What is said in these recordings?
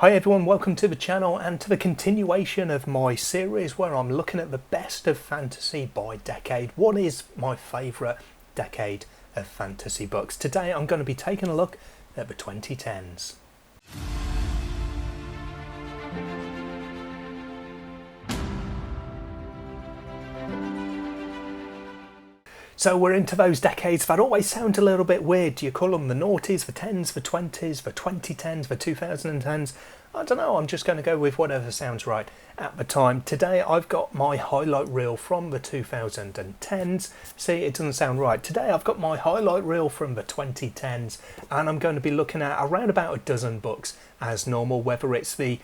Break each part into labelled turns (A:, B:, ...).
A: Hi everyone, welcome to the channel and to the continuation of my series where I'm looking at the best of fantasy by decade. What is my favourite decade of fantasy books? Today I'm going to be taking a look at the 2010s. So we're into those decades that always sound a little bit weird. Do you call them the noughties, the 10s, the 20s, the 2010s, the 2010s? I don't know, I'm just going to go with whatever sounds right at the time. Today I've got my highlight reel from the 2010s. See, it doesn't sound right. Today I've got my highlight reel from the 2010s and I'm going to be looking at around about a dozen books as normal, whether it's the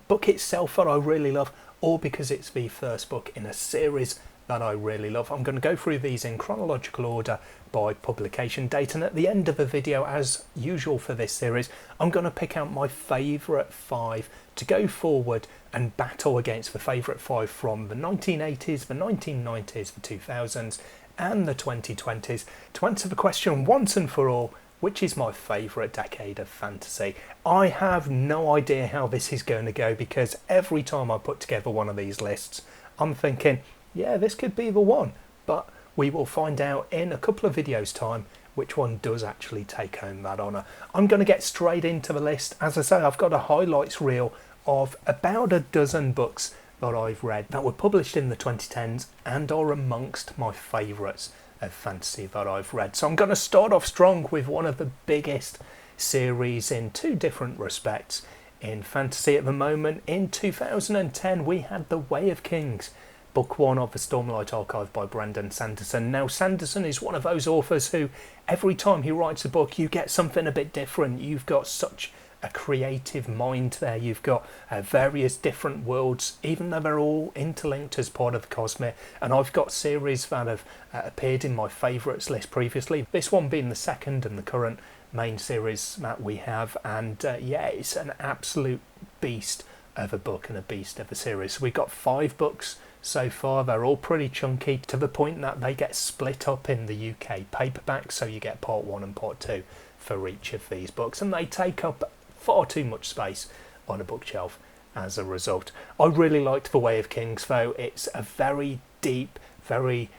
A: book itself that I really love or because it's the first book in a series that I really love. I'm going to go through these in chronological order by publication date, and at the end of the video, as usual for this series, I'm going to pick out my favourite 5 to go forward and battle against the favourite 5 from the 1980s, the 1990s, the 2000s and the 2020s to answer the question once and for all, which is my favourite decade of fantasy. I have no idea how this is going to go because every time I put together one of these lists, I'm thinking, yeah, this could be the one, but we will find out in a couple of videos time which one does actually take home that honour. I'm going to get straight into the list. As I say, I've got a highlights reel of about a dozen books that I've read that were published in the 2010s and are amongst my favourites of fantasy that I've read. So I'm going to start off strong with one of the biggest series in two different respects in fantasy at the moment. In 2010 we had The Way of Kings, Book 1 of the Stormlight Archive by Brandon Sanderson. Now, Sanderson is one of those authors who, every time he writes a book, you get something a bit different. You've got such a creative mind there. You've got various different worlds, even though they're all interlinked as part of the cosmere. And I've got series that have appeared in my favourites list previously. This one being the second and the current main series that we have. And yeah, it's an absolute beast of a book and a beast of a series. So we've got 5 books so far. They're all pretty chunky to the point that they get split up in the UK paperback, so you get part 1 and part 2 for each of these books, and they take up far too much space on a bookshelf as a result. I really liked The Way of Kings though. It's a very deep, very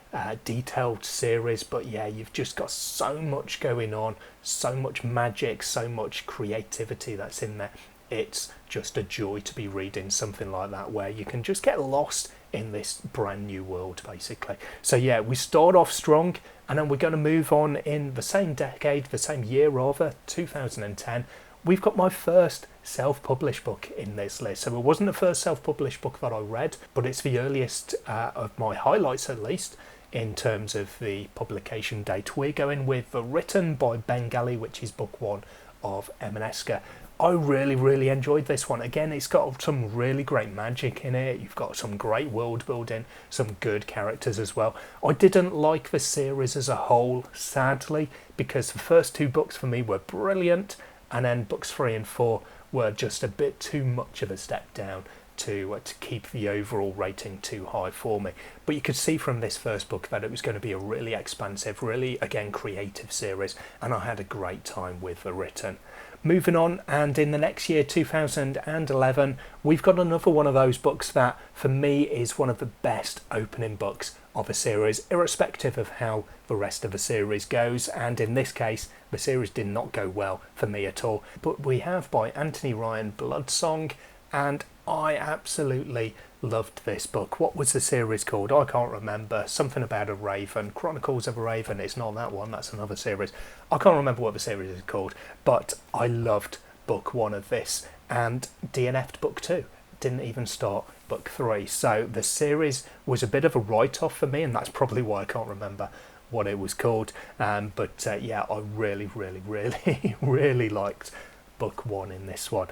A: detailed series, but yeah, you've just got so much going on, so much magic, so much creativity that's in there. It's just a joy to be reading something like that where you can just get lost in this brand new world basically. So yeah, we start off strong and then we're going to move on in the same decade, the same year rather, 2010. We've got my first self-published book in this list. So it wasn't the first self-published book that I read, but it's the earliest of my highlights at least in terms of the publication date. We're going with The Written by Bengali, which is book 1 of Emaneska. I really enjoyed this one. Again, it's got some really great magic in it. You've got some great world building, some good characters as well. I didn't like the series as a whole, sadly, because the first 2 books for me were brilliant, and then books 3 and 4 were just a bit too much of a step down to keep the overall rating too high for me. But you could see from this first book that it was going to be a really expansive, really, again, creative series, and I had a great time with The Written. Moving on, and in the next year, 2011, we've got another one of those books that, for me, is one of the best opening books of a series, irrespective of how the rest of the series goes. And in this case, the series did not go well for me at all. But we have by Anthony Ryan, Bloodsong, and I absolutely loved this book. What was the series called? I can't remember. Something about a raven. Chronicles of a Raven. It's not that one. That's another series. I can't remember what the series is called, but I loved book 1 of this and DNF'd book 2. Didn't even start book 3. So the series was a bit of a write-off for me, and that's probably why I can't remember what it was called. But yeah, I really really liked book 1 in this one.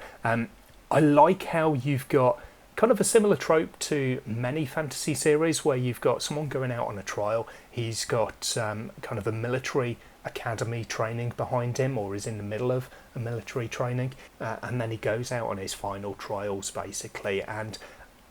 A: I like how you've got kind of a similar trope to many fantasy series where you've got someone going out on a trial. He's got kind of a military academy training behind him, or is in the middle of a military training, and then he goes out on his final trials basically. And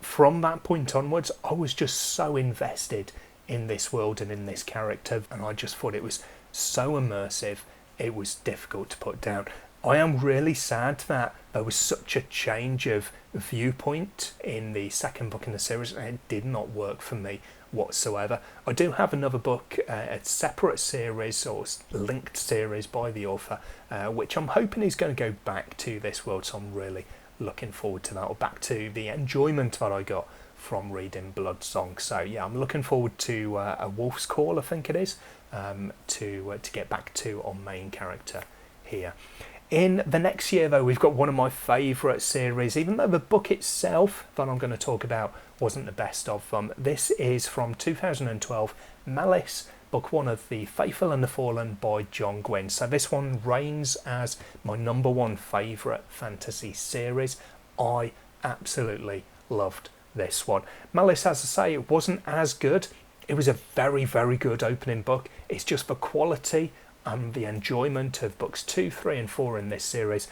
A: from that point onwards, I was just so invested in this world and in this character, and I just thought it was so immersive, it was difficult to put down. I am really sad that there was such a change of viewpoint in the second book in the series, and it did not work for me whatsoever. I do have another book, a separate series or linked series by the author, which I'm hoping is going to go back to this world, so I'm really looking forward to that, or back to the enjoyment that I got from reading Bloodsong. So yeah, I'm looking forward to A Wolf's Call, I think it is, to get back to our main character here. In the next year, though, we've got one of my favourite series, even though the book itself that I'm going to talk about wasn't the best of them. This is from 2012, Malice, book one of The Faithful and the Fallen by John Gwynne. So this one reigns as my number one favourite fantasy series. I absolutely loved this one. Malice, as I say, it wasn't as good. It was a very, very good opening book. It's just the quality and the enjoyment of books 2, 3 and 4 in this series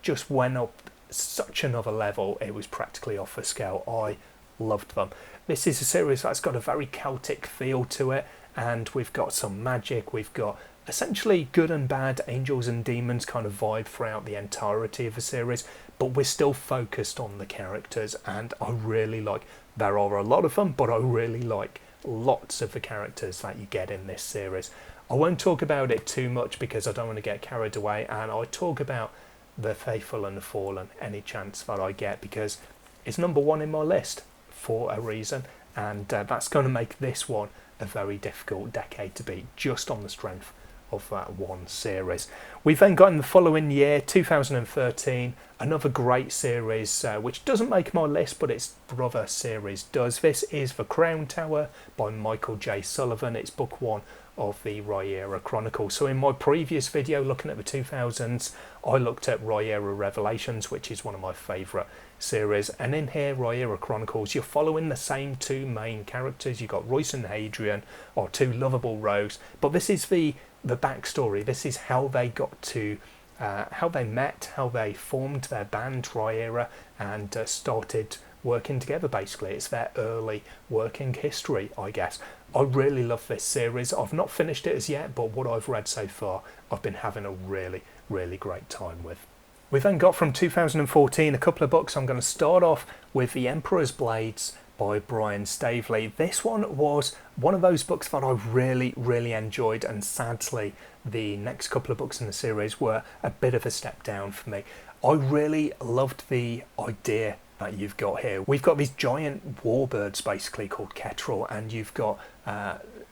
A: just went up such another level. It was practically off the scale. I loved them. This is a series that's got a very Celtic feel to it, and we've got some magic, we've got essentially good and bad, angels and demons kind of vibe throughout the entirety of the series, but we're still focused on the characters, and I really like, there are a lot of them, but I really like lots of the characters that you get in this series. I won't talk about it too much because I don't want to get carried away, and I talk about The Faithful and the Fallen any chance that I get because it's number one in my list for a reason, and that's going to make this one a very difficult decade to beat just on the strength of that one series. We've then got in the following year, 2013, another great series which doesn't make my list, but its brother series does. This is The Crown Tower by Michael J. Sullivan. It's book one of the Rhaenyra Chronicles. So in my previous video looking at the 2000s, I looked at Rhaenyra Revelations, which is one of my favourite series, and in here, Rhaenyra Chronicles, you're following the same two main characters. You've got Royce and Hadrian, or two lovable rogues, but this is the backstory. This is how they got to how they met, how they formed their band Rhaenyra, and started working together. Basically, it's their early working history, I guess. I really love this series. I've not finished it as yet, but what I've read so far, I've been having a really, really great time with. We've then got from 2014 a couple of books. I'm going to start off with The Emperor's Blades by Brian Staveley. This one was one of those books that I really, really enjoyed, and sadly the next couple of books in the series were a bit of a step down for me. I really loved the idea that you've got here. We've got these giant warbirds basically called Ketrel, and you've got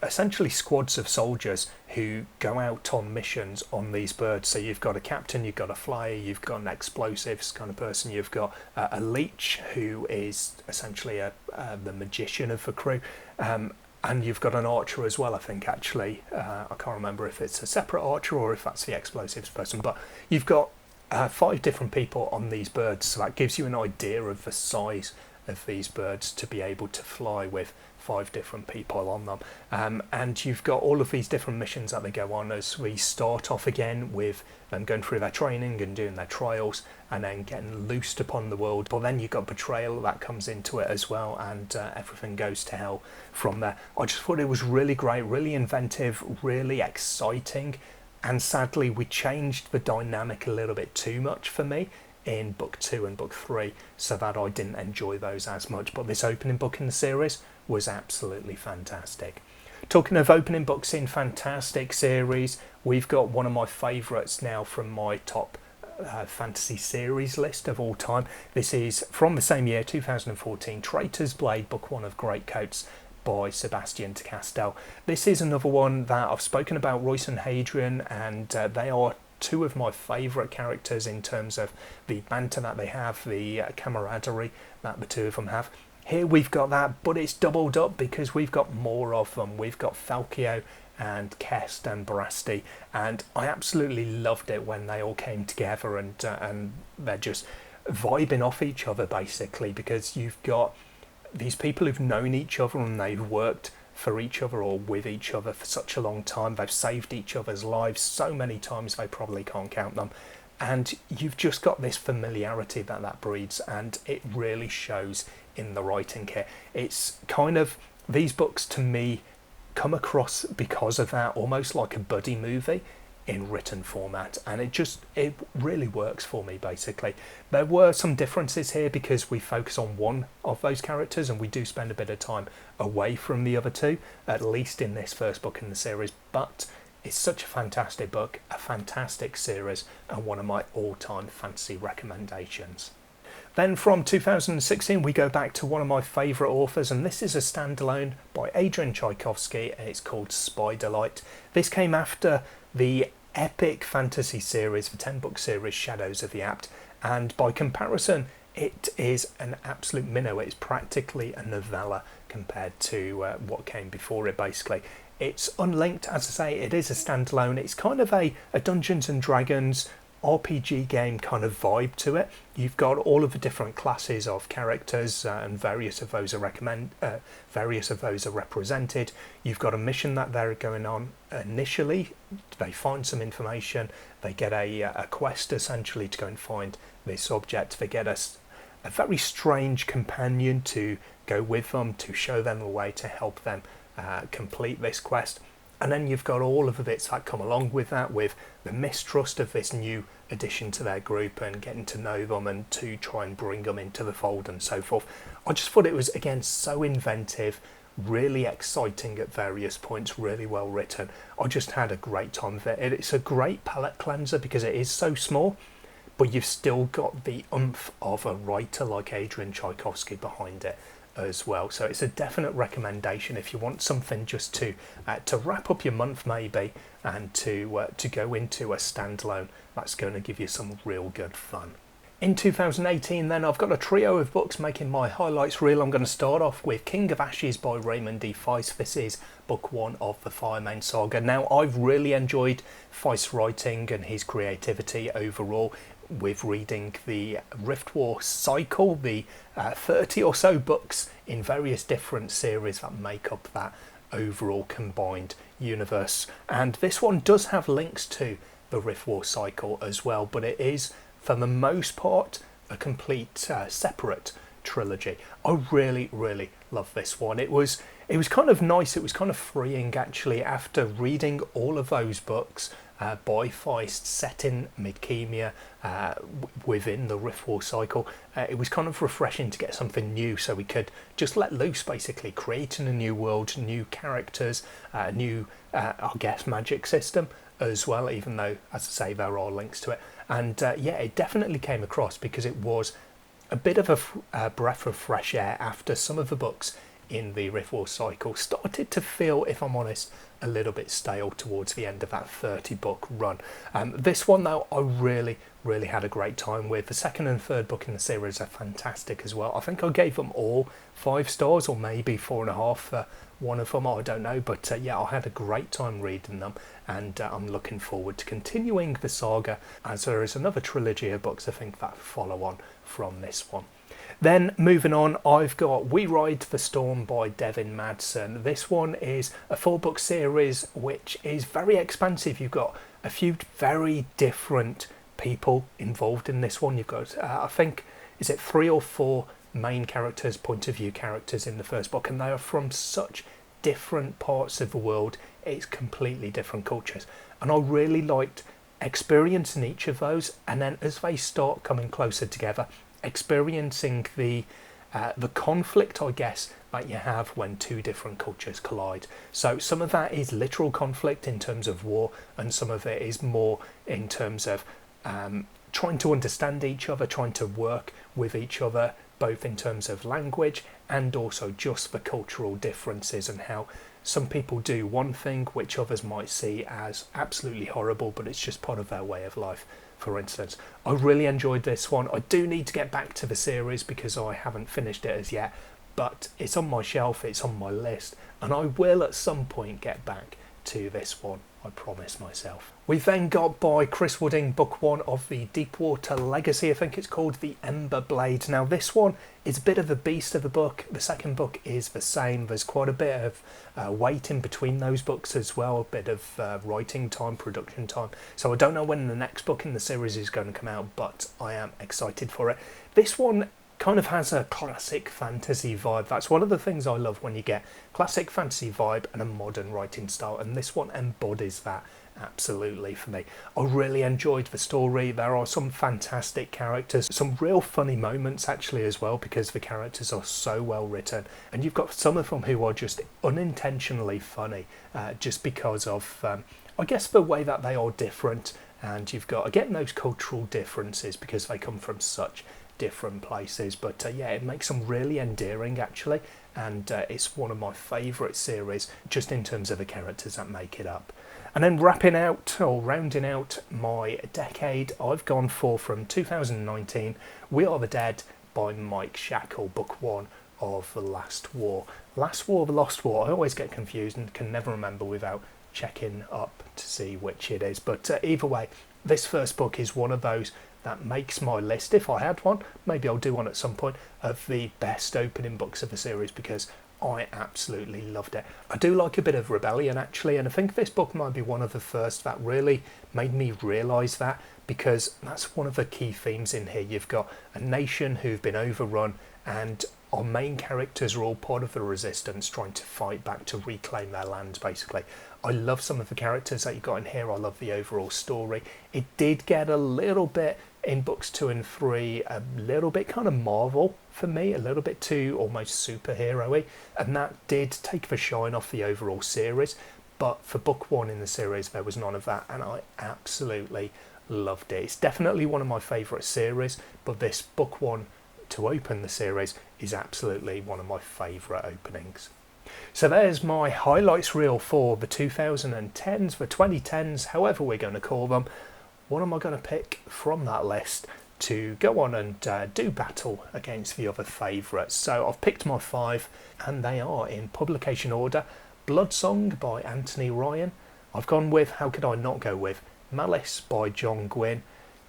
A: essentially squads of soldiers who go out on missions on these birds. So you've got a captain, you've got a flyer, you've got an explosives kind of person, you've got a leech who is essentially the magician of the crew, and you've got an archer as well, I think, actually. I can't remember if it's a separate archer or if that's the explosives person, but you've got 5 different people on these birds, so that gives you an idea of the size of these birds to be able to fly with 5 different people on them. And you've got all of these different missions that they go on, as we start off again with them going through their training and doing their trials and then getting loosed upon the world. But then you've got betrayal that comes into it as well, and everything goes to hell from there. I just thought it was really great, really inventive, really exciting. And sadly, we changed the dynamic a little bit too much for me in book 2 and book 3, so that I didn't enjoy those as much. But this opening book in the series was absolutely fantastic. Talking of opening books in fantastic series, we've got one of my favourites now from my top fantasy series list of all time. This is from the same year, 2014, Traitor's Blade, book 1 of Greatcoats by Sebastian de Castell. This is another one that I've spoken about, Royce and Hadrian, and they are two of my favourite characters in terms of the banter that they have, the camaraderie that the two of them have. Here we've got that, but it's doubled up because we've got more of them. We've got Falcio and Kest and Barasti, and I absolutely loved it when they all came together, and they're just vibing off each other basically, because you've got these people who've known each other and they've worked for each other or with each other for such a long time. They've saved each other's lives so many times they probably can't count them, and you've just got this familiarity that breeds, and it really shows in the writing here. It's kind of, these books to me come across because of that, almost like a buddy movie in written format, and it really works for me. Basically, there were some differences here because we focus on one of those characters and we do spend a bit of time away from the other two, at least in this first book in the series, but it's such a fantastic book, a fantastic series, and one of my all-time fantasy recommendations. Then from 2016 we go back to one of my favourite authors, and this is a standalone by Adrian Tchaikovsky, and it's called Spiderlight. This came after the epic fantasy series, the 10-book series Shadows of the Apt, and by comparison it is an absolute minnow. It's practically a novella compared to what came before it. Basically, it's unlinked, as I say, it is a standalone. It's kind of a Dungeons and Dragons RPG game kind of vibe to it. You've got all of the different classes of characters, and various of those are represented. You've got a mission that they're going on initially. They find some information. They get a quest essentially to go and find this object. They get a very strange companion to go with them, to show them the way, to help them complete this quest. And then you've got all of the bits that come along with that, with the mistrust of this new addition to their group and getting to know them and to try and bring them into the fold and so forth. I just thought it was, again, so inventive, really exciting at various points, really well written. I just had a great time with it. It's a great palate cleanser because it is so small, but you've still got the oomph of a writer like Adrian Tchaikovsky behind it as well. So it's a definite recommendation if you want something just to wrap up your month maybe, and to go into a standalone that's going to give you some real good fun. In 2018 then, I've got a trio of books making my highlights reel. I'm going to start off with King of Ashes by Raymond D. Feist. This is book one of the Firemane saga. Now, I've really enjoyed Feist's writing and his creativity overall with reading the Rift War cycle, the 30 or so books in various different series that make up that overall combined universe. And this one does have links to the Rift War cycle as well, but it is, for the most part, a complete separate trilogy. I really, really love this one. It was kind of nice, it was kind of freeing actually, after reading all of those books by Feist set in Midkemia within the Rift War cycle. It was kind of refreshing to get something new, so we could just let loose, basically creating a new world, new characters, new I guess magic system as well, even though, as I say, there are links to it. And yeah, it definitely came across because it was a bit of a breath of fresh air after some of the books in the Rift War cycle started to feel, if I'm honest, a little bit stale towards the end of that 30-book run. This one, though, I really, really had a great time with. The second and third book in the series are fantastic as well. I think I gave them all 5 stars, or maybe 4.5 for one of them, I don't know. But yeah, I had a great time reading them, and I'm looking forward to continuing the saga, as there is another trilogy of books, I think, that follow on from this one. Then moving on, I've got We Ride the Storm by Devin Madsen. This one is a 4-book series which is very expansive. You've got a few very different people involved in this one. You've got, I think, is it 3 or 4 main characters, point of view characters in the first book, and they are from such different parts of the world. It's completely different cultures, and I really liked experiencing each of those, and then as they start coming closer together, experiencing the conflict, I guess, that you have when two different cultures collide. So some of that is literal conflict in terms of war, and some of it is more in terms of trying to understand each other, trying to work with each other, both in terms of language and also just the cultural differences, and how some people do one thing which others might see as absolutely horrible, but it's just part of their way of life. For instance, I really enjoyed this one. I do need to get back to the series because I haven't finished it as yet, but it's on my shelf, it's on my list, and I will at some point get back to this one, I promise myself. We've then got, by Chris Wooding, book one of the Deepwater Legacy. I think it's called The Ember Blade. Now this one is a bit of a beast of a book. The second book is the same. There's quite a bit of wait in between those books as well, a bit of writing time, production time. So I don't know when the next book in the series is going to come out, but I am excited for it. This one kind of has a classic fantasy vibe. That's one of the things I love, when you get classic fantasy vibe and a modern writing style, and this one embodies that absolutely for me. I really enjoyed the story. There are some fantastic characters, some real funny moments actually as well, because the characters are so well written, and you've got some of them who are just unintentionally funny, just because of I guess the way that they are different, and you've got again those cultural differences because they come from such different places. But yeah, it makes them really endearing actually, and it's one of my favourite series just in terms of the characters that make it up. And then wrapping out or rounding out my decade, I've gone for, from 2019, We Are the Dead by Mike Shackle, book one of The Last War. Last War, The Lost War, I always get confused and can never remember without checking up to see which it is. But either way, this first book is one of those that makes my list. If I had one, maybe I'll do one at some point, of the best opening books of the series, because I absolutely loved it. I do like a bit of rebellion actually, and I think this book might be one of the first that really made me realise that, because that's one of the key themes in here. You've got a nation who've been overrun, and our main characters are all part of the resistance trying to fight back to reclaim their land basically. I love some of the characters that you got in here. I love the overall story. It did get a little bit in books 2 and 3, a little bit kind of Marvel for me, a little bit too almost superhero-y, and that did take the shine off the overall series. But for book 1 in the series, there was none of that, and I absolutely loved it. It's definitely one of my favourite series, but this book 1 to open the series is absolutely one of my favourite openings. So there's my highlights reel for the 2010s, the 2010s, however we're going to call them. What am I going to pick from that list to go on and do battle against the other favourites? So I've picked my 5, and they are in publication order. Bloodsong by Anthony Ryan. I've gone with, how could I not go with, Malice by John Gwynne.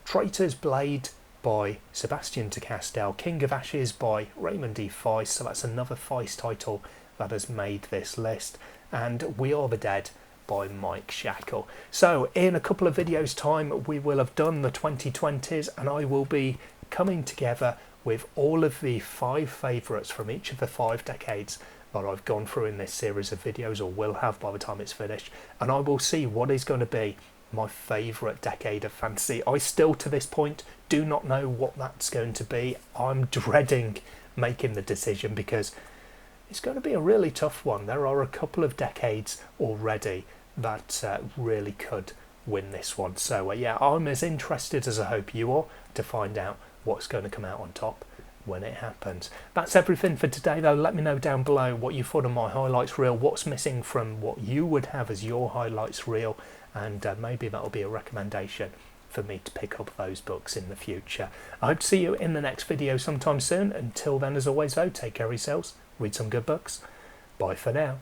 A: Traitor's Blade by Sebastian de Castell. King of Ashes by Raymond D. Feist. So that's another Feist title that has made this list. And We Are the Dead by Mike Shackle. So in a couple of videos time we will have done the 2020s, and I will be coming together with all of the 5 favourites from each of the 5 decades that I've gone through in this series of videos, or will have by the time it's finished, and I will see what is going to be my favourite decade of fantasy. I still to this point do not know what that's going to be. I'm dreading making the decision because it's going to be a really tough one. There are a couple of decades already that really could win this one. So yeah, I'm as interested as I hope you are to find out what's going to come out on top when it happens. That's everything for today though. Let me know down below what you thought of my highlights reel, what's missing from what you would have as your highlights reel, and maybe that'll be a recommendation for me to pick up those books in the future. I hope to see you in the next video sometime soon. Until then, as always though, take care of yourselves, read some good books. Bye for now.